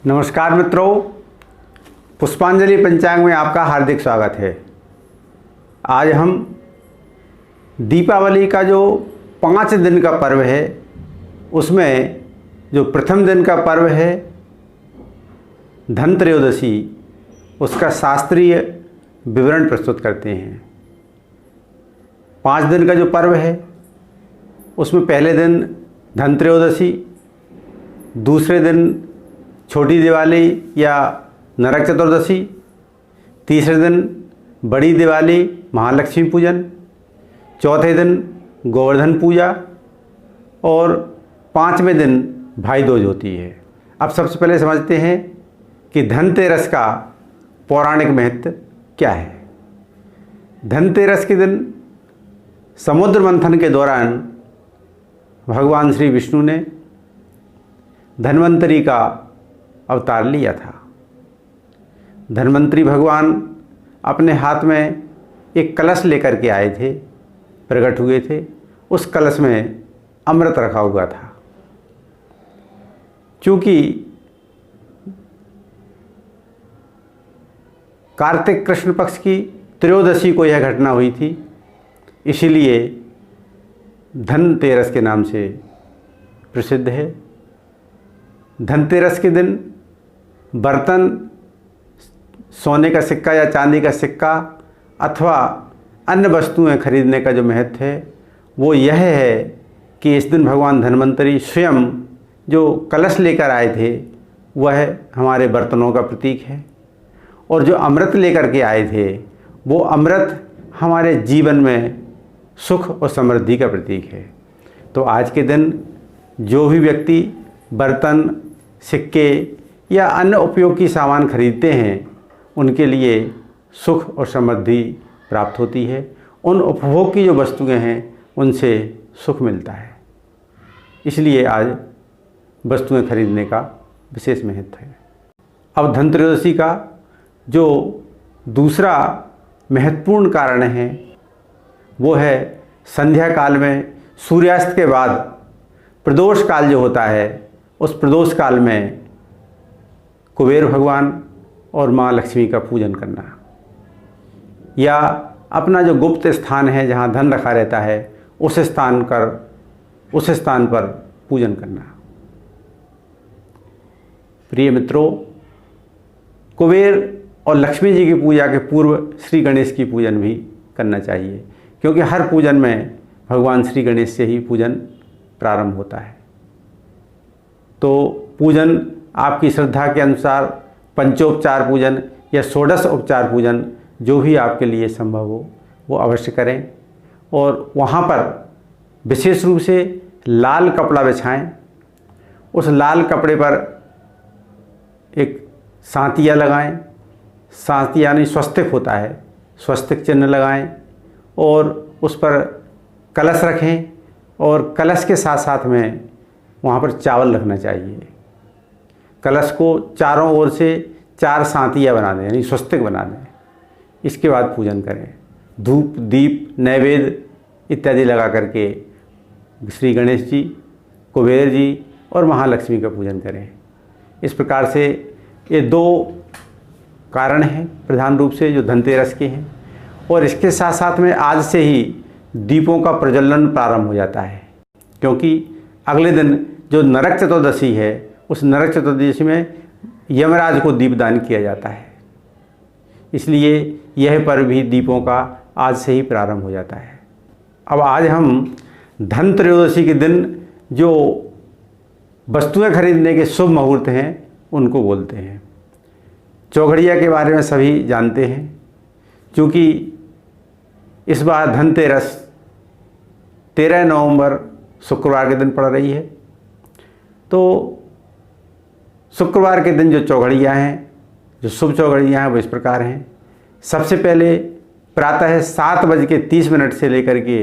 नमस्कार मित्रों, पुष्पांजलि पंचांग में आपका हार्दिक स्वागत है। आज हम दीपावली का जो 5 दिन का पर्व है उसमें जो प्रथम दिन का पर्व है धनत्रयोदशी, उसका शास्त्रीय विवरण प्रस्तुत करते हैं। 5 दिन का जो पर्व है उसमें पहले दिन धनत्रयोदशी, दूसरे दिन छोटी दिवाली या नरक चतुर्दशी, तीसरे दिन बड़ी दिवाली महालक्ष्मी पूजन, चौथे दिन गोवर्धन पूजा और 5वें दिन भाई दूज होती है। अब सबसे पहले समझते हैं कि धनतेरस का पौराणिक महत्व क्या है। धनतेरस के दिन समुद्र मंथन के दौरान भगवान श्री विष्णु ने धन्वंतरी का अवतार लिया था। धन्वंतरी भगवान अपने हाथ में एक कलश लेकर के आए थे, प्रकट हुए थे। उस कलश में अमृत रखा हुआ था। चूँकि कार्तिक कृष्ण पक्ष की त्रयोदशी को यह घटना हुई थी, इसीलिए धनतेरस के नाम से प्रसिद्ध है। धनतेरस के दिन बर्तन, सोने का सिक्का या चांदी का सिक्का अथवा अन्य वस्तुएं खरीदने का जो महत्व है वो यह है कि इस दिन भगवान धन्वंतरी स्वयं जो कलश लेकर आए थे वह हमारे बर्तनों का प्रतीक है, और जो अमृत लेकर के आए थे वो अमृत हमारे जीवन में सुख और समृद्धि का प्रतीक है। तो आज के दिन जो भी व्यक्ति बर्तन, सिक्के या अन्य उपयोगी सामान खरीदते हैं उनके लिए सुख और समृद्धि प्राप्त होती है। उन उपभोग की जो वस्तुएं हैं उनसे सुख मिलता है, इसलिए आज वस्तुएं खरीदने का विशेष महत्व है। अब धनत्रयोदशी का जो दूसरा महत्वपूर्ण कारण है वो है संध्या काल में सूर्यास्त के बाद प्रदोष काल जो होता है, उस प्रदोष काल में कुबेर भगवान और माँ लक्ष्मी का पूजन करना, या अपना जो गुप्त स्थान है जहाँ धन रखा रहता है उस स्थान पर पूजन करना। प्रिय मित्रों, कुबेर और लक्ष्मी जी की पूजा के पूर्व श्री गणेश की पूजन भी करना चाहिए, क्योंकि हर पूजन में भगवान श्री गणेश से ही पूजन प्रारंभ होता है। तो पूजन आपकी श्रद्धा के अनुसार पंचोपचार पूजन या षोडश उपचार पूजन जो भी आपके लिए संभव हो वो अवश्य करें, और वहाँ पर विशेष रूप से लाल कपड़ा बिछाएं। उस लाल कपड़े पर एक सांतिया लगाएं, सांतिया यानी स्वस्तिक होता है, स्वस्तिक चिन्ह लगाएं और उस पर कलश रखें, और कलश के साथ साथ में वहाँ पर चावल रखना चाहिए। कलश को चारों ओर से 4 सांतिया बना दें, यानी स्वस्तिक बना दें। इसके बाद पूजन करें। धूप, दीप, नैवेद्य इत्यादि लगा करके श्री गणेश जी, कुबेर जी और महालक्ष्मी का पूजन करें। इस प्रकार से ये 2 कारण हैं प्रधान रूप से जो धनतेरस के हैं, और इसके साथ साथ में आज से ही दीपों का प्रज्वलन प्रारंभ हो जाता है, क्योंकि अगले दिन जो नरक चतुर्दशी है उस नरक चतुर्दशी में यमराज को दीपदान किया जाता है, इसलिए यह पर्व भी दीपों का आज से ही प्रारंभ हो जाता है। अब आज हम धनत्रयोदशी के दिन जो वस्तुएं खरीदने के शुभ मुहूर्त हैं उनको बोलते हैं। चौघड़िया के बारे में सभी जानते हैं, क्योंकि इस बार धनतेरस 13 नवंबर शुक्रवार के दिन पड़ रही है। तो शुक्रवार के दिन जो चौघड़ियाँ हैं, जो शुभ चौघड़ियाँ हैं वो इस प्रकार हैं। सबसे पहले प्रातः 7:30 से लेकर के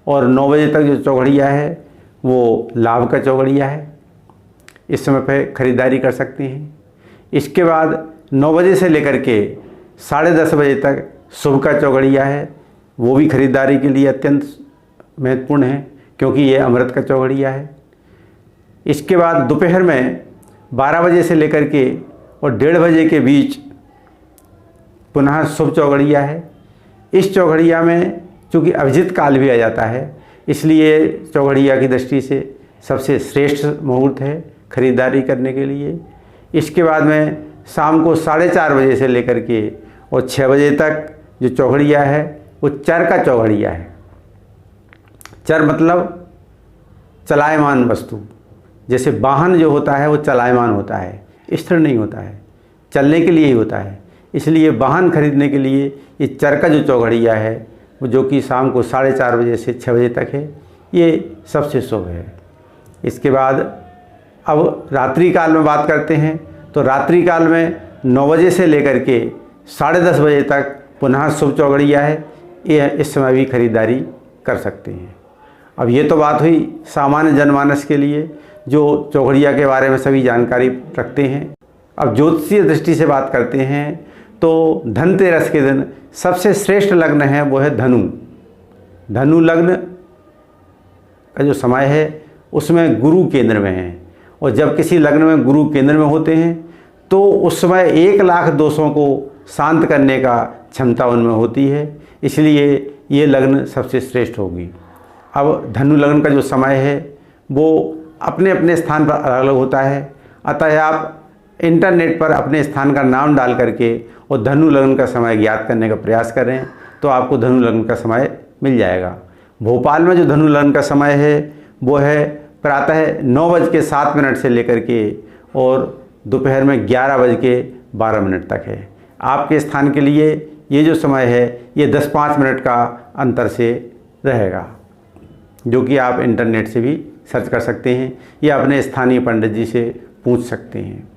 और 9 बजे तक जो चौघड़िया है वो लाभ का चौघड़िया है, इस समय पे खरीदारी कर सकते हैं। इसके बाद 9 बजे से लेकर के 10:30 बजे तक शुभ का चौघड़िया है, वो भी खरीदारी के लिए अत्यंत महत्वपूर्ण है, क्योंकि ये अमृत का चौघड़िया है। इसके बाद दोपहर में 12 बजे से लेकर के और 1:30 बजे के बीच पुनः शुभ चौघड़िया है। इस चौघड़िया में चूँकि अभिजित काल भी आ जाता है, इसलिए चौघड़िया की दृष्टि से सबसे श्रेष्ठ मुहूर्त है खरीदारी करने के लिए। इसके बाद में शाम को 4:30 बजे से लेकर के और 6 बजे तक जो चौघड़िया है वो चर का चौघड़िया है। चर मतलब चलायमान वस्तु, जैसे वाहन जो होता है वो चलायमान होता है, स्थिर नहीं होता है, चलने के लिए ही होता है। इसलिए वाहन खरीदने के लिए ये चर का जो चौघड़िया है वो जो कि शाम को 4:30 बजे से 6 बजे तक है, ये सबसे शुभ है। इसके बाद अब रात्रि काल में बात करते हैं, तो रात्रि काल में 9 बजे से लेकर के 10:30 बजे तक पुनः शुभ चौघड़िया है। ये इस समय भी खरीदारी कर सकते हैं। अब ये तो बात हुई सामान्य जनमानस के लिए जो चौघड़िया के बारे में सभी जानकारी रखते हैं। अब ज्योतिषीय दृष्टि से बात करते हैं तो धनतेरस के दिन सबसे श्रेष्ठ लग्न है वो है धनु। धनु लग्न का जो समय है उसमें गुरु केंद्र में है, और जब किसी लग्न में गुरु केंद्र में होते हैं तो उस समय 1 लाख दोषों को शांत करने का क्षमता उनमें होती है, इसलिए ये लग्न सबसे श्रेष्ठ होगी। अब धनु लग्न का जो समय है वो अपने अपने स्थान पर अलग अलग होता है, अतः आप इंटरनेट पर अपने स्थान का नाम डाल करके और धनु लग्न का समय ज्ञात करने का प्रयास करें तो आपको धनु लग्न का समय मिल जाएगा। भोपाल में जो धनु लग्न का समय है वो है प्रातः 9:07 से लेकर के और दोपहर में 11:12 तक है। आपके स्थान के लिए ये जो समय है ये 10-5 मिनट का अंतर से रहेगा, जो कि आप इंटरनेट से भी सर्च कर सकते हैं या अपने स्थानीय पंडित जी से पूछ सकते हैं।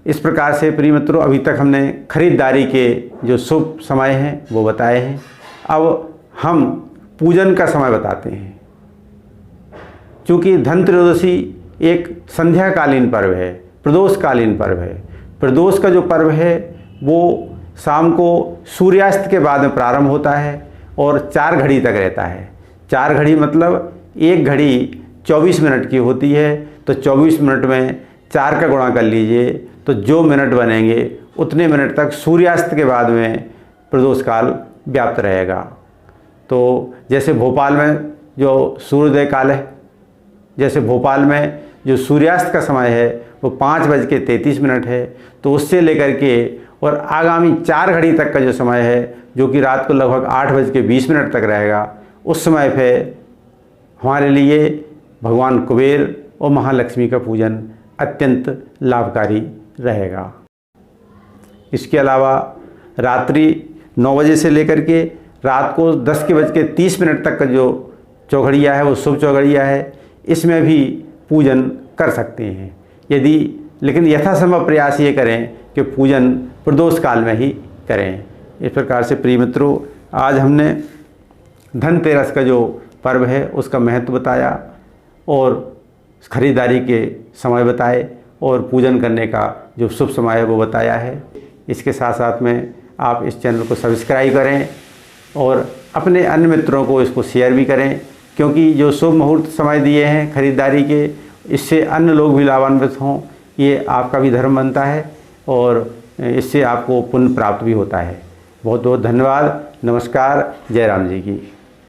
इस प्रकार से प्रिय मित्रों, अभी तक हमने खरीदारी के जो शुभ समय हैं वो बताए हैं। अब हम पूजन का समय बताते हैं। चूँकि धनत्रयोदशी एक संध्याकालीन पर्व है, प्रदोषकालीन पर्व है। प्रदोष का जो पर्व है वो शाम को सूर्यास्त के बाद में प्रारंभ होता है और 4 घड़ी तक रहता है। 4 घड़ी मतलब 1 घड़ी 24 मिनट की होती है, तो 24 मिनट में 4 का गुणा कर लीजिए तो जो मिनट बनेंगे उतने मिनट तक सूर्यास्त के बाद में प्रदोष काल व्याप्त रहेगा। तो जैसे भोपाल में जो सूर्योदय काल है, जैसे भोपाल में जो सूर्यास्त का समय है वो 5:33 है, तो उससे लेकर के और आगामी 4 घड़ी तक का जो समय है जो कि रात को लगभग 8:20 तक रहेगा, उस समय पे हमारे लिए भगवान कुबेर और महालक्ष्मी का पूजन अत्यंत लाभकारी रहेगा। इसके अलावा रात्रि 9 बजे से लेकर के रात को 10:30 तक का जो चौघड़िया है वो शुभ चौघड़िया है, इसमें भी पूजन कर सकते हैं यदि, लेकिन यथासंभव प्रयास ये करें कि पूजन प्रदोष काल में ही करें। इस प्रकार से प्रिय मित्रों, आज हमने धनतेरस का जो पर्व है उसका महत्व बताया और खरीदारी के समय बताए और पूजन करने का जो शुभ समय है वो बताया है। इसके साथ साथ में आप इस चैनल को सब्सक्राइब करें और अपने अन्य मित्रों को इसको शेयर भी करें, क्योंकि जो शुभ मुहूर्त समय दिए हैं खरीदारी के, इससे अन्य लोग भी लाभान्वित हों, ये आपका भी धर्म बनता है और इससे आपको पुण्य प्राप्त भी होता है। बहुत बहुत धन्यवाद। नमस्कार। जय राम जी की।